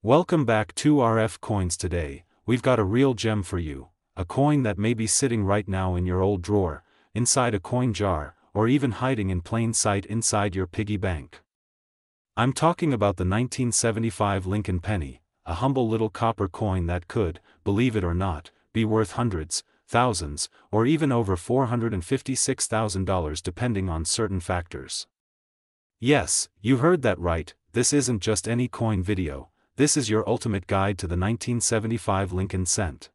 Welcome back to RF Coins. Today, we've got a real gem for you, a coin that may be sitting right now in your old drawer, inside a coin jar, or even hiding in plain sight inside your piggy bank. I'm talking about the 1975 Lincoln penny, a humble little copper coin that could, believe it or not, be worth hundreds, thousands, or even over $456,000 depending on certain factors. Yes, you heard that right, this isn't just any coin video. This is your ultimate guide to the 1975 Lincoln cent.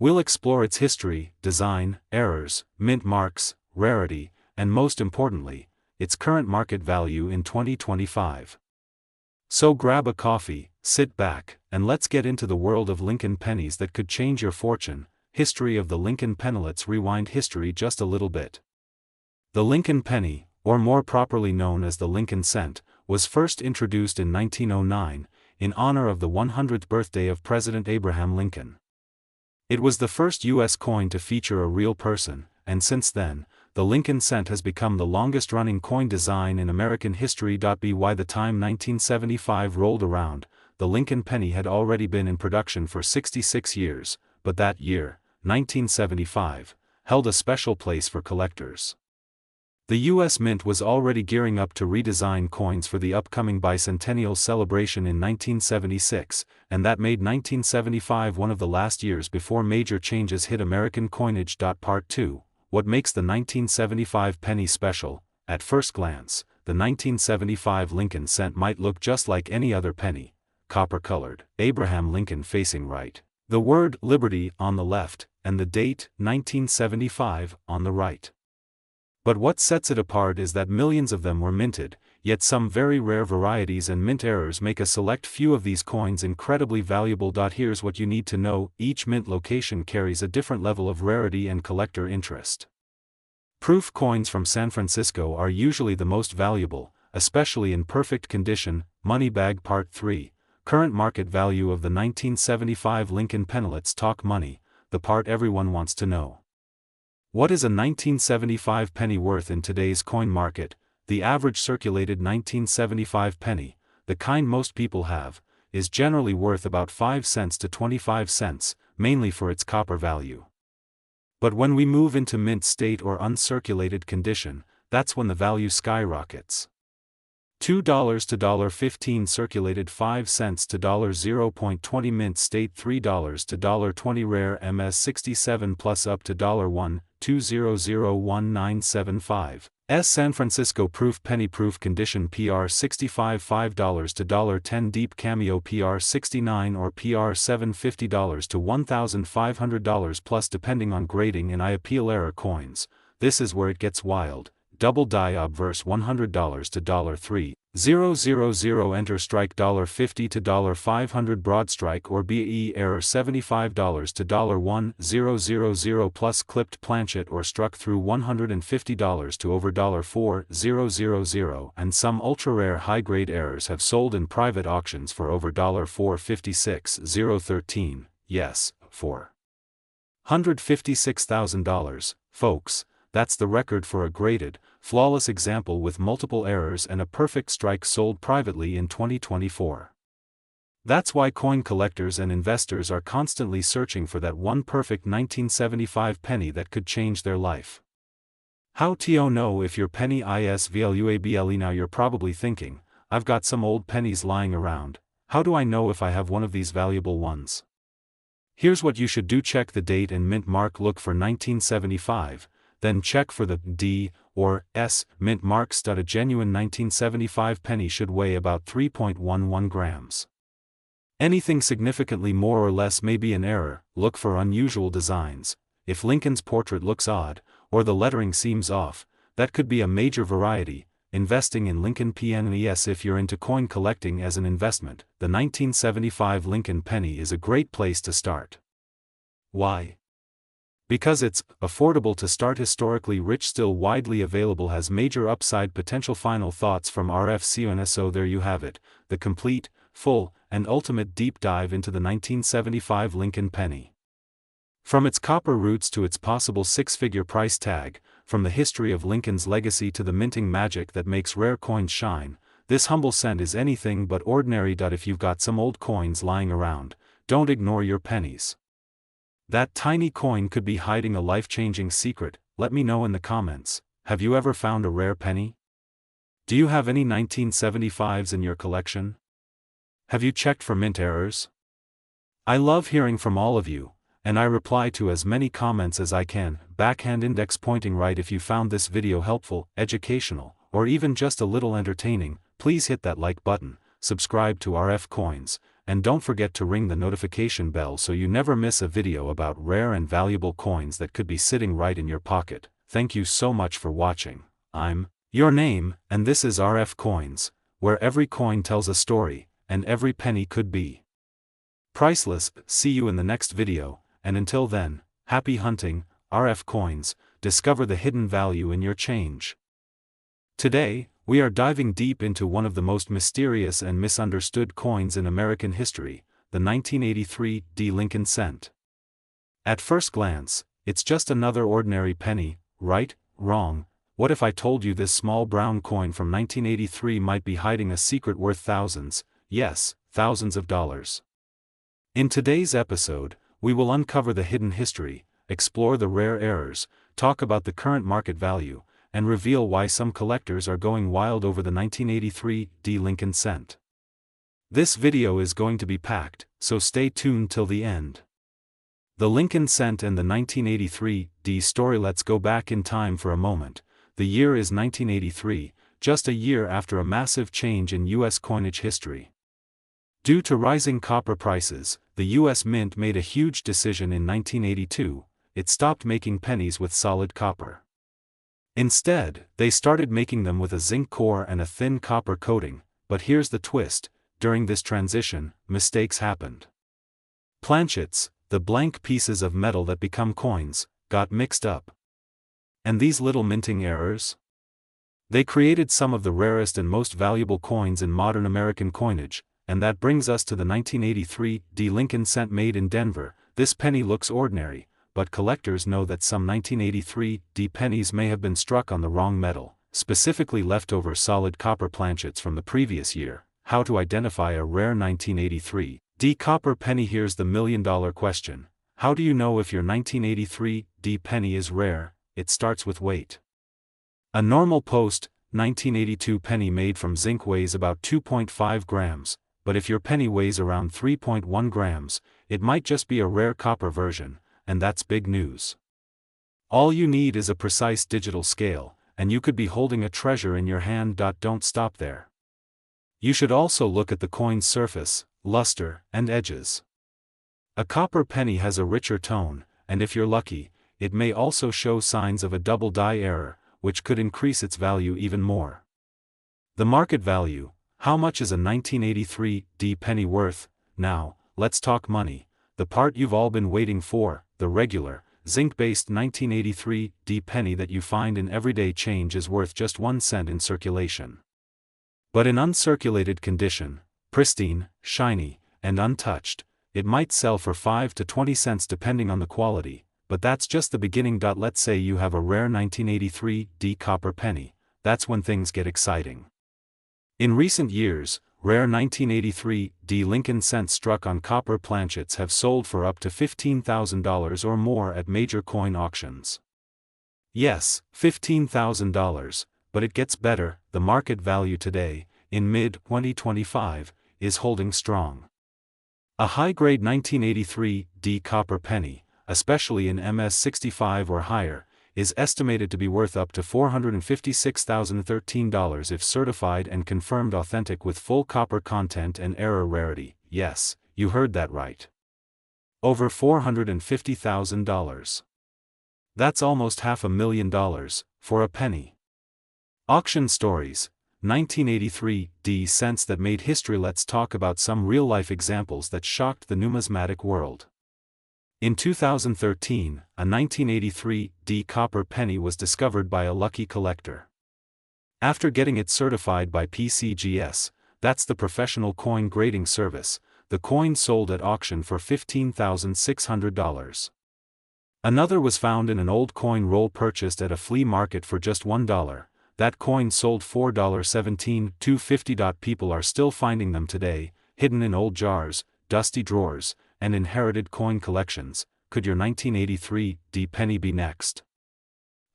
We'll explore its history, design, errors, mint marks, rarity, and most importantly, its current market value in 2025. So grab a coffee, sit back, and let's get into the world of Lincoln pennies that could change your fortune. History of the Lincoln penny. Let's rewind history just a little bit. The Lincoln penny, or more properly known as the Lincoln cent, was first introduced in 1909, in honor of the 100th birthday of President Abraham Lincoln. It was the first U.S. coin to feature a real person, and since then, the Lincoln cent has become the longest-running coin design in American history. By the time 1975 rolled around, the Lincoln penny had already been in production for 66 years, but that year, 1975, held a special place for collectors. The U.S. Mint was already gearing up to redesign coins for the upcoming bicentennial celebration in 1976, and that made 1975 one of the last years before major changes hit American coinage. Part 2. What makes the 1975 penny special? At first glance, the 1975 Lincoln cent might look just like any other penny, copper-colored, Abraham Lincoln facing right, the word liberty on the left, and the date, 1975, on the right. But what sets it apart is that millions of them were minted, yet some very rare varieties and mint errors make a select few of these coins incredibly valuable. Here's what you need to know: each mint location carries a different level of rarity and collector interest. Proof coins from San Francisco are usually the most valuable, especially in perfect condition. Money bag. Part 3. Current market value of the 1975 Lincoln penny. Let's talk money, the part everyone wants to know. What is a 1975 penny worth in today's coin market? The average circulated 1975 penny, the kind most people have, is generally worth about 5 cents to 25 cents, mainly for its copper value. But when we move into mint state or uncirculated condition, that's when the value skyrockets. $2 to $1.15 circulated, 5 cents to $0.20 mint state, $3 to $1.20 rare MS67 plus up to $1 2001975. San Francisco proof penny proof condition PR 65 $5 to $10 deep cameo PR 69 or PR $750 to $1,500 plus depending on grading and IAPL error coins. This is where it gets wild. Double die obverse $100 to $3,000 enter strike $50 to $500 broad strike or BE error $75 to $1,000 plus clipped planchet or struck through $150 to over $4,000, and some ultra rare high grade errors have sold in private auctions for over $456,013, yes, $456,000, folks. That's the record for a graded, flawless example with multiple errors and a perfect strike sold privately in 2024. That's why coin collectors and investors are constantly searching for that one perfect 1975 penny that could change their life. How to know if your penny is valuable? Now you're probably thinking, I've got some old pennies lying around, how do I know if I have one of these valuable ones? Here's what you should do: check the date and mint mark, look for 1975. Then check for the D or S mint marks. A genuine 1975 penny should weigh about 3.11 grams. Anything significantly more or less may be an error. Look for unusual designs. If Lincoln's portrait looks odd, or the lettering seems off, that could be a major variety. Investing in Lincoln pennies. If you're into coin collecting as an investment, the 1975 Lincoln penny is a great place to start. Why? Because it's affordable to start, historically rich, still widely available, has major upside potential. Final thoughts from RF. So there you have it, the complete, full, and ultimate deep dive into the 1975 Lincoln penny. From its copper roots to its possible six-figure price tag, from the history of Lincoln's legacy to the minting magic that makes rare coins shine, this humble cent is anything but ordinary. If you've got some old coins lying around, don't ignore your pennies. That tiny coin could be hiding a life-changing secret. Let me know in the comments. Have you ever found a rare penny? Do you have any 1975s in your collection? Have you checked for mint errors? I love hearing from all of you, and I reply to as many comments as I can. Backhand index pointing right. If you found this video helpful, educational, or even just a little entertaining, please hit that like button, subscribe to RF Coins, and don't forget to ring the notification bell so you never miss a video about rare and valuable coins that could be sitting right in your pocket. Thank you so much for watching. I'm your name, and this is RF Coins, where every coin tells a story, and every penny could be priceless. See you in the next video, and until then, happy hunting. RF Coins, discover the hidden value in your change. Today, we are diving deep into one of the most mysterious and misunderstood coins in American history, the 1983 D. Lincoln cent. At first glance, it's just another ordinary penny, right? Wrong. What if I told you this small brown coin from 1983 might be hiding a secret worth thousands, yes, thousands of dollars? In today's episode, we will uncover the hidden history, explore the rare errors, talk about the current market value, and reveal why some collectors are going wild over the 1983 D. Lincoln cent. This video is going to be packed, so stay tuned till the end. The Lincoln cent and the 1983 D story. Let's go back in time for a moment. The year is 1983, just a year after a massive change in U.S. coinage history. Due to rising copper prices, the U.S. Mint made a huge decision in 1982. It stopped making pennies with solid copper. Instead, they started making them with a zinc core and a thin copper coating. But here's the twist: during this transition, mistakes happened. Planchets, the blank pieces of metal that become coins, got mixed up. And these little minting errors? They created some of the rarest and most valuable coins in modern American coinage, and that brings us to the 1983 D. Lincoln cent made in Denver. This penny looks ordinary, but collectors know that some 1983 D pennies may have been struck on the wrong metal, specifically leftover solid copper planchets from the previous year. How to identify a rare 1983 D copper penny? Here's the million-dollar question. How do you know if your 1983 D penny is rare? It starts with weight. A normal post 1982 penny made from zinc weighs about 2.5 grams, but if your penny weighs around 3.1 grams, it might just be a rare copper version. And that's big news. All you need is a precise digital scale, and you could be holding a treasure in your hand. Don't stop there. You should also look at the coin's surface, luster, and edges. A copper penny has a richer tone, and if you're lucky, it may also show signs of a double die error, which could increase its value even more. The market value: how much is a 1983 D penny worth? Now, let's talk money, the part you've all been waiting for. The regular, zinc-based 1983 D penny that you find in everyday change is worth just 1 cent in circulation. But in uncirculated condition, pristine, shiny, and untouched, it might sell for 5 to 20 cents depending on the quality. But that's just the beginning. Let's say you have a rare 1983 D copper penny. That's when things get exciting. In recent years, rare 1983 D Lincoln cents struck on copper planchets have sold for up to $15,000 or more at major coin auctions. Yes, $15,000, but it gets better. The market value today, in mid-2025, is holding strong. A high-grade 1983 D copper penny, especially in MS65 or higher, is estimated to be worth up to $456,013 if certified and confirmed authentic with full copper content and error rarity. Yes, you heard that right. Over $450,000. That's almost $500,000 for a penny. Auction stories: 1983 D cents that made history. Let's talk about some real-life examples that shocked the numismatic world. In 2013, a 1983 D copper penny was discovered by a lucky collector. After getting it certified by PCGS, that's the Professional Coin Grading Service, the coin sold at auction for $15,600. Another was found in an old coin roll purchased at a flea market for just $1. that coin sold $4.17 to $50. People are still finding them today, hidden in old jars, dusty drawers, and inherited coin collections. Could your 1983 D penny be next?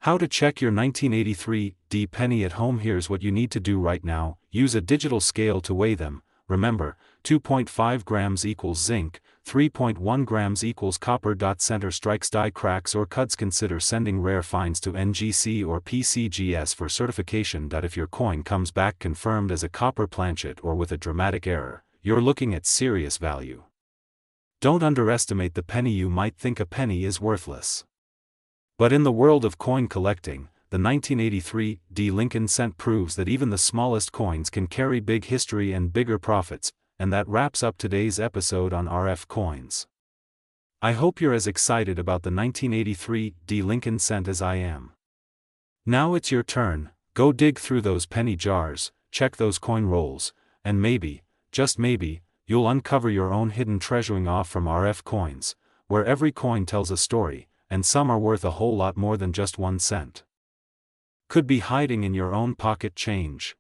How to check your 1983 D penny at home? Here's what you need to do right now. Use a digital scale to weigh them. Remember, 2.5 grams equals zinc, 3.1 grams equals copper. Center strikes, die cracks or cuts. Consider sending rare finds to NGC or PCGS for certification. If your coin comes back confirmed as a copper planchet or with a dramatic error, you're looking at serious value. Don't underestimate the penny. You might think a penny is worthless, but in the world of coin collecting, the 1983 D Lincoln cent proves that even the smallest coins can carry big history and bigger profits. And that wraps up today's episode on RF coins. I hope you're as excited about the 1983 D Lincoln cent as I am. Now it's your turn. Go dig through those penny jars, check those coin rolls, and maybe, just maybe, you'll uncover your own hidden treasuring off from RF coins, where every coin tells a story, and some are worth a whole lot more than just 1 cent. Could be hiding in your own pocket change.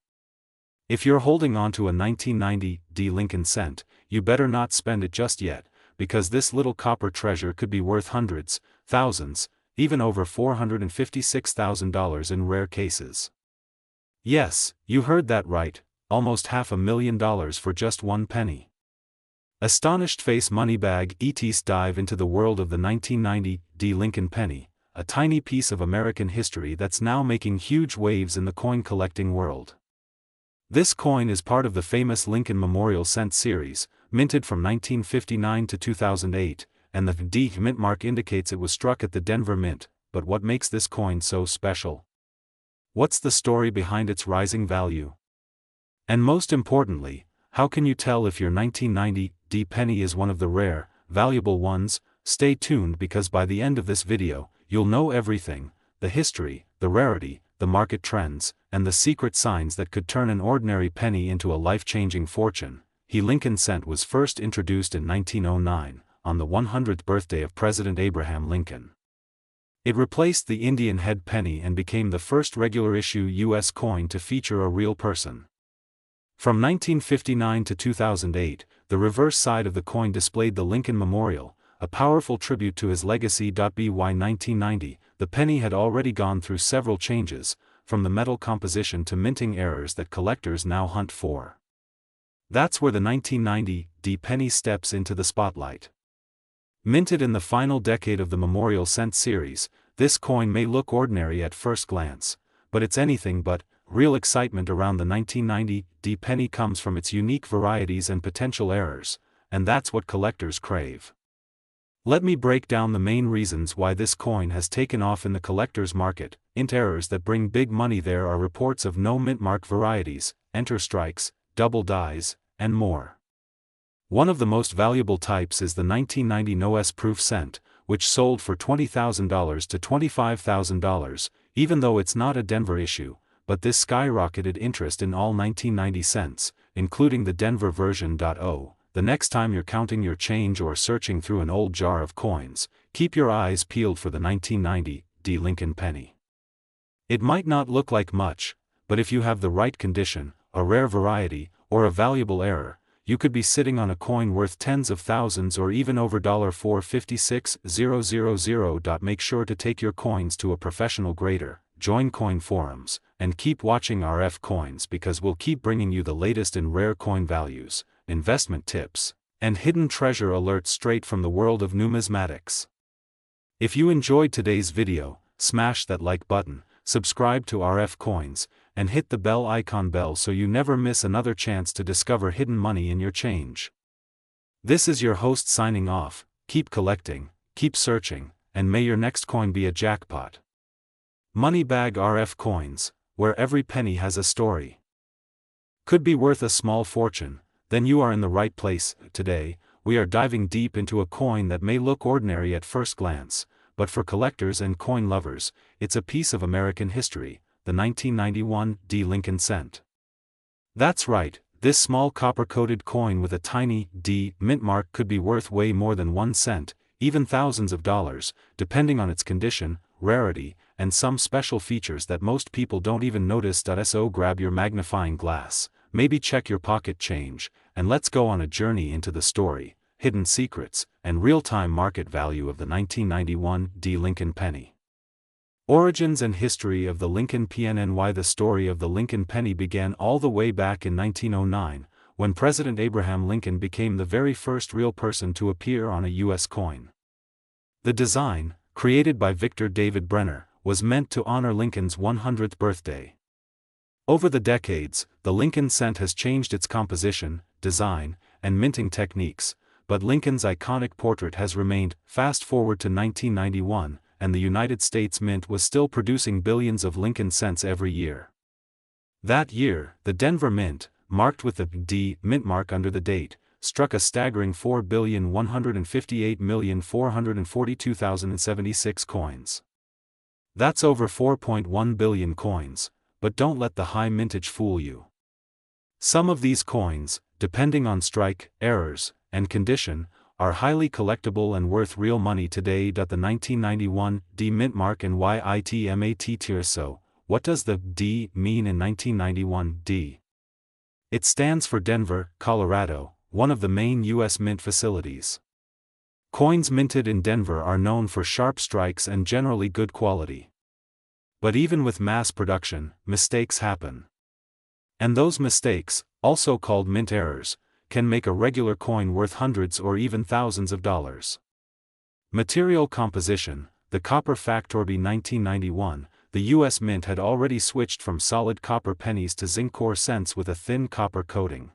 If you're holding on to a 1990 D Lincoln cent, you better not spend it just yet, because this little copper treasure could be worth hundreds, thousands, even over $456,000 in rare cases. Yes, you heard that right, almost $500,000 for just 1 penny. Astonished face Moneybag ETs dive into the world of the 1990 D Lincoln penny, a tiny piece of American history that's now making huge waves in the coin collecting world. This coin is part of the famous Lincoln Memorial Cent series, minted from 1959 to 2008, and the D mint mark indicates it was struck at the Denver Mint. But what makes this coin so special? What's the story behind its rising value? And most importantly, how can you tell if your 1990 D penny is one of the rare, valuable ones? Stay tuned, because by the end of this video, you'll know everything: the history, the rarity, the market trends, and the secret signs that could turn an ordinary penny into a life-changing fortune. The Lincoln cent was first introduced in 1909, on the 100th birthday of President Abraham Lincoln. It replaced the Indian head penny and became the first regular-issue U.S. coin to feature a real person. From 1959 to 2008, the reverse side of the coin displayed the Lincoln Memorial, a powerful tribute to his legacy. By 1990, the penny had already gone through several changes, from the metal composition to minting errors that collectors now hunt for. That's where the 1990 D penny steps into the spotlight. Minted in the final decade of the Memorial Cent series, this coin may look ordinary at first glance, but it's anything but. Real excitement around the 1990 D penny comes from its unique varieties and potential errors, and that's what collectors crave. Let me break down the main reasons why this coin has taken off in the collector's market. Errors that bring big money. There are reports of no mint mark varieties, enter strikes, double dies, and more. One of the most valuable types is the 1990 NOS proof cent, which sold for $20,000 to $25,000, even though it's not a Denver issue, but this skyrocketed interest in all 1990 cents, including the Denver version. The next time you're counting your change or searching through an old jar of coins, keep your eyes peeled for the 1990 D Lincoln penny. It might not look like much, but if you have the right condition, a rare variety, or a valuable error, you could be sitting on a coin worth tens of thousands or even over $456,000. Make sure to take your coins to a professional grader, join coin forums, and keep watching RF Coins, because we'll keep bringing you the latest in rare coin values, investment tips, and hidden treasure alerts straight from the world of numismatics. If you enjoyed today's video, smash that like button, subscribe to RF Coins, and hit the bell icon so you never miss another chance to discover hidden money in your change. This is your host signing off. Keep collecting, keep searching, and may your next coin be a jackpot. Moneybag RF Coins, where every penny has a story. Could be worth a small fortune? Then you are in the right place. Today, we are diving deep into a coin that may look ordinary at first glance, but for collectors and coin lovers, it's a piece of American history, the 1991 D Lincoln cent. That's right, this small copper-coated coin with a tiny D mint mark could be worth way more than 1 cent, even thousands of dollars, depending on its condition, rarity, and some special features that most people don't even notice. So grab your magnifying glass, maybe check your pocket change, and let's go on a journey into the story, hidden secrets, and real-time market value of the 1991 Lincoln penny. Origins and history of the Lincoln PNNY. The story of the Lincoln penny began all the way back in 1909, when President Abraham Lincoln became the very first real person to appear on a U.S. coin. The design, created by Victor David Brenner, was meant to honor Lincoln's 100th birthday. Over the decades, the Lincoln cent has changed its composition, design, and minting techniques, but Lincoln's iconic portrait has remained. Fast forward to 1991, and the United States Mint was still producing billions of Lincoln cents every year. That year, the Denver Mint, marked with the D mint mark under the date, struck a staggering 4,158,442,076 coins. That's over 4.1 billion coins, but don't let the high mintage fool you. Some of these coins, depending on strike, errors, and condition, are highly collectible and worth real money today. The 1991 D mint mark and YITMAT. So, what does the D mean in 1991 D? It stands for Denver, Colorado, one of the main U.S. mint facilities. Coins minted in Denver are known for sharp strikes and generally good quality. But even with mass production, mistakes happen. And those mistakes, also called mint errors, can make a regular coin worth hundreds or even thousands of dollars. Material composition. The copper factor. By 1991, the U.S. Mint had already switched from solid copper pennies to zinc core cents with a thin copper coating.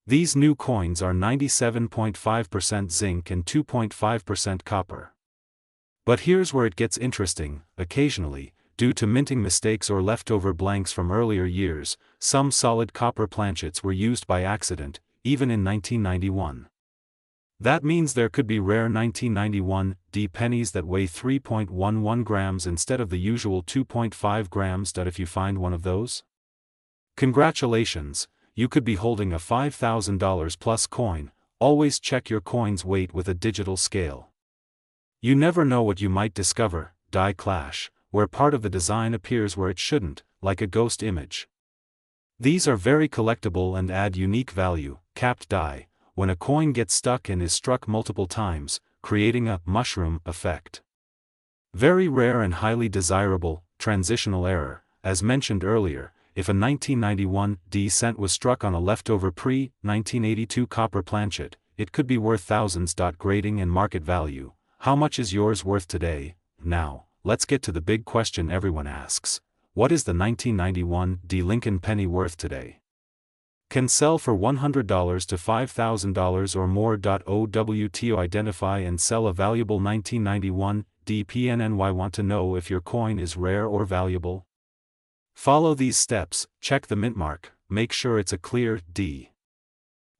These new coins are 97.5% zinc and 2.5% copper. But here's where it gets interesting. Occasionally, due to minting mistakes or leftover blanks from earlier years, some solid copper planchets were used by accident, even in 1991. That means there could be rare 1991 D pennies that weigh 3.11 grams instead of the usual 2.5 grams. If you find one of those, congratulations, you could be holding a $5,000 plus coin. Always check your coin's weight with a digital scale. You never know what you might discover. Die clash, where part of the design appears where it shouldn't, like a ghost image. These are very collectible and add unique value. Capped die, when a coin gets stuck and is struck multiple times, creating a mushroom effect. Very rare and highly desirable. Transitional error. As mentioned earlier, if a 1991 D cent was struck on a leftover pre-1982 copper planchet, it could be worth thousands. Grading and market value. How much is yours worth today? Now, let's get to the big question everyone asks. What is the 1991 D Lincoln penny worth today? Can sell for $100 to $5,000 or more. OWTO identify and sell a valuable 1991 D PNNY. Want to know if your coin is rare or valuable? Follow these steps. Check the mint mark, make sure it's a clear D.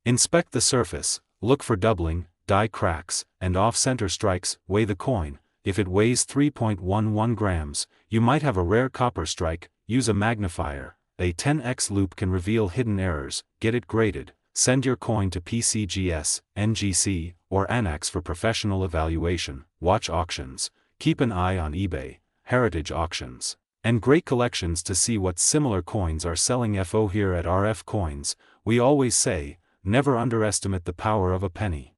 Inspect the surface, look for doubling, die cracks, and off-center strikes. Weigh the coin. If it weighs 3.11 grams, you might have a rare copper strike. Use a magnifier. A 10x loop can reveal hidden errors. Get it graded. Send your coin to PCGS, NGC, or ANAX for professional evaluation. Watch auctions. Keep an eye on eBay, Heritage Auctions, and great collections to see what similar coins are selling. FO here at RF Coins, we always say, never underestimate the power of a penny.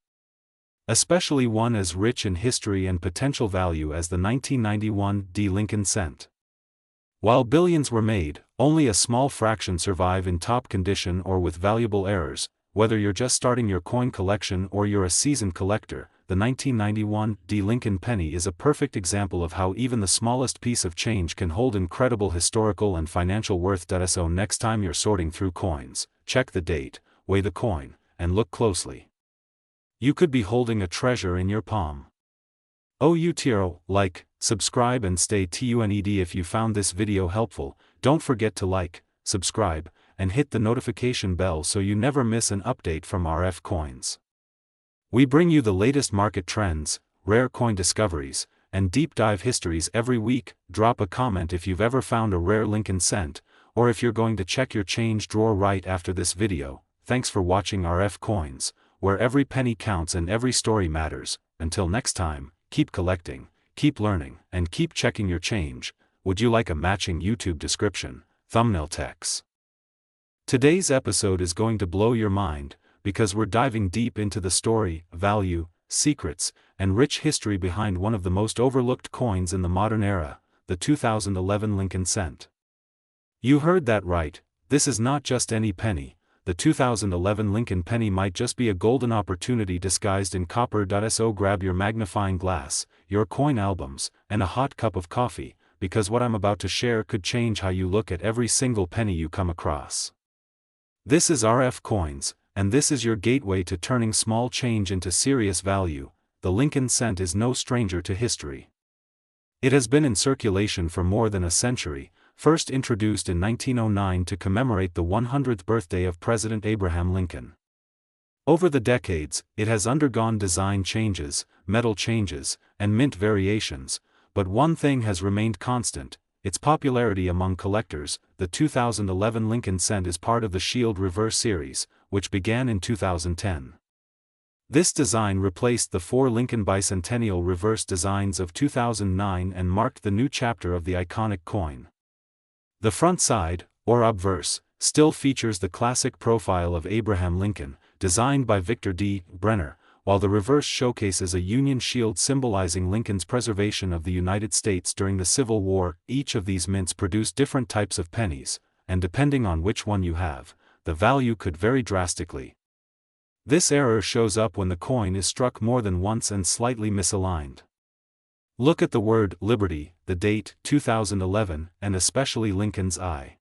Especially one as rich in history and potential value as the 1991 D Lincoln cent. While billions were made, only a small fraction survive in top condition or with valuable errors. Whether you're just starting your coin collection or you're a seasoned collector, the 1991 D Lincoln penny is a perfect example of how even the smallest piece of change can hold incredible historical and financial worth. So next time you're sorting through coins, check the date, weigh the coin, and look closely. You could be holding a treasure in your palm. OUTRO, like, subscribe and stay tuned. If you found this video helpful, don't forget to like, subscribe, and hit the notification bell so you never miss an update from RF Coins. We bring you the latest market trends, rare coin discoveries, and deep dive histories every week. Drop a comment if you've ever found a rare Lincoln cent, or if you're going to check your change drawer right after this video. Thanks for watching RF Coins, where every penny counts and every story matters. Until next time, keep collecting, keep learning, and keep checking your change. would you like a matching YouTube description, thumbnail text? Today's episode is going to blow your mind, because we're diving deep into the story, value, secrets, and rich history behind one of the most overlooked coins in the modern era, the 2011 Lincoln cent. You heard that right, this is not just any penny. The 2011 Lincoln penny might just be a golden opportunity disguised in copper. So grab your magnifying glass, your coin albums, and a hot cup of coffee, because what I'm about to share could change how you look at every single penny you come across. This is RF Coins, and this is your gateway to turning small change into serious value. The Lincoln cent is no stranger to history. It has been in circulation for more than a century, first introduced in 1909 to commemorate the 100th birthday of President Abraham Lincoln. Over the decades, it has undergone design changes, metal changes, and mint variations, but one thing has remained constant: its popularity among collectors. The 2011 Lincoln cent is part of the Shield Reverse series, which began in 2010. This design replaced the 4 Lincoln Bicentennial reverse designs of 2009 and marked the new chapter of the iconic coin. The front side, or obverse, still features the classic profile of Abraham Lincoln, designed by Victor D. Brenner, while the reverse showcases a Union shield symbolizing Lincoln's preservation of the United States during the Civil War. Each of these mints produce different types of pennies, and depending on which one you have, the value could vary drastically. This error shows up when the coin is struck more than once and slightly misaligned. Look at the word Liberty, the date, 2011, and especially Lincoln's eye.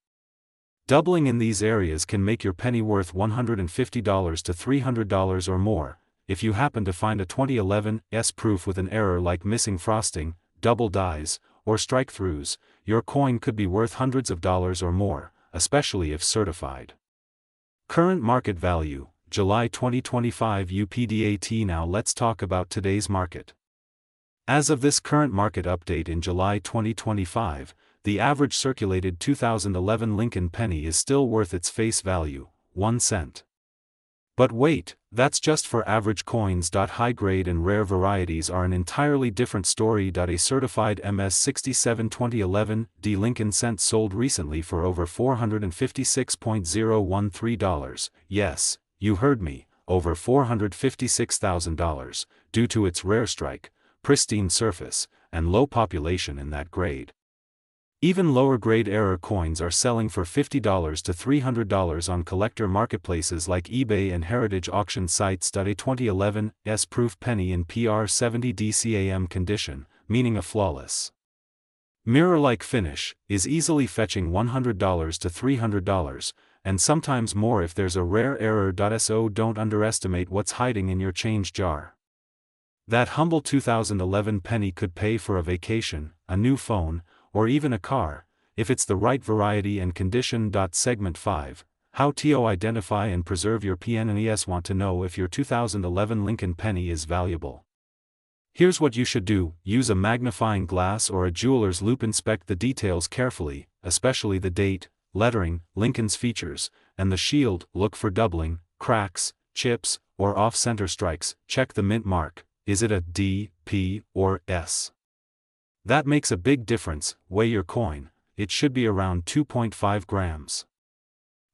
Doubling in these areas can make your penny worth $150 to $300 or more. If you happen to find a 2011 proof with an error like missing frosting, double dies, or strike-throughs, your coin could be worth hundreds of dollars or more, especially if certified. Current market value, July 2025 UPDAT. Now let's talk about today's market. As of this current market update in July 2025, the average circulated 2011 Lincoln penny is still worth its face value, 1 cent. But wait, that's just for average coins. High-grade and rare varieties are an entirely different story. A certified MS67 2011 D Lincoln cent sold recently for over $456,013. Yes, you heard me, over $456,000, due to its rare strike, pristine surface, and low population in that grade. Even lower-grade error coins are selling for $50 to $300 on collector marketplaces like eBay and heritage auction sites. A 2011 S-proof penny in PR70 DCAM condition, meaning a flawless, mirror-like finish, is easily fetching $100 to $300, and sometimes more if there's a rare error. So don't underestimate what's hiding in your change jar. That humble 2011 penny could pay for a vacation, a new phone, or even a car, if it's the right variety and condition. Segment 5, how to identify and preserve your PNES. Want to know if your 2011 Lincoln penny is valuable? Here's what you should do: use a magnifying glass or a jeweler's loupe. Inspect the details carefully, especially the date, lettering, Lincoln's features, and the shield. Look for doubling, cracks, chips, or off-center strikes. Check the mint mark. Is it a D, P, or S? That makes a big difference. Weigh your coin. It should be around 2.5 grams.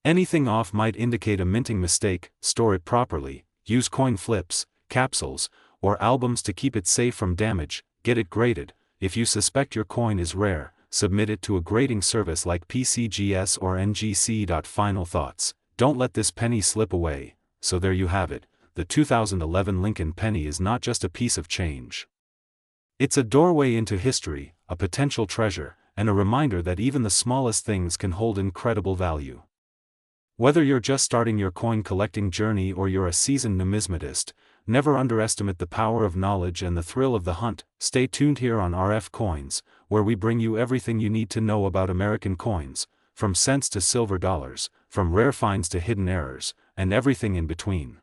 Anything off might indicate a minting mistake. Store it properly. Use coin flips, capsules, or albums to keep it safe from damage. Get it graded. If you suspect your coin is rare, submit it to a grading service like PCGS or NGC. Final thoughts: don't let this penny slip away. So there you have it. The 2011 Lincoln penny is not just a piece of change. It's a doorway into history, a potential treasure, and a reminder that even the smallest things can hold incredible value. Whether you're just starting your coin collecting journey or you're a seasoned numismatist, never underestimate the power of knowledge and the thrill of the hunt. Stay tuned here on RF Coins, where we bring you everything you need to know about American coins, from cents to silver dollars, from rare finds to hidden errors, and everything in between.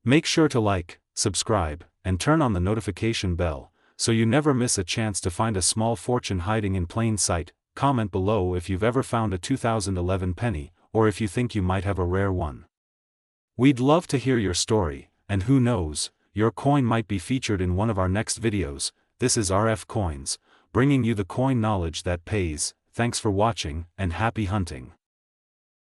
Make sure to like, subscribe, and turn on the notification bell, so you never miss a chance to find a small fortune hiding in plain sight. Comment below if you've ever found a 2011 penny, or if you think you might have a rare one. We'd love to hear your story, and who knows, your coin might be featured in one of our next videos. This is RF Coins, bringing you the coin knowledge that pays. Thanks for watching, and happy hunting.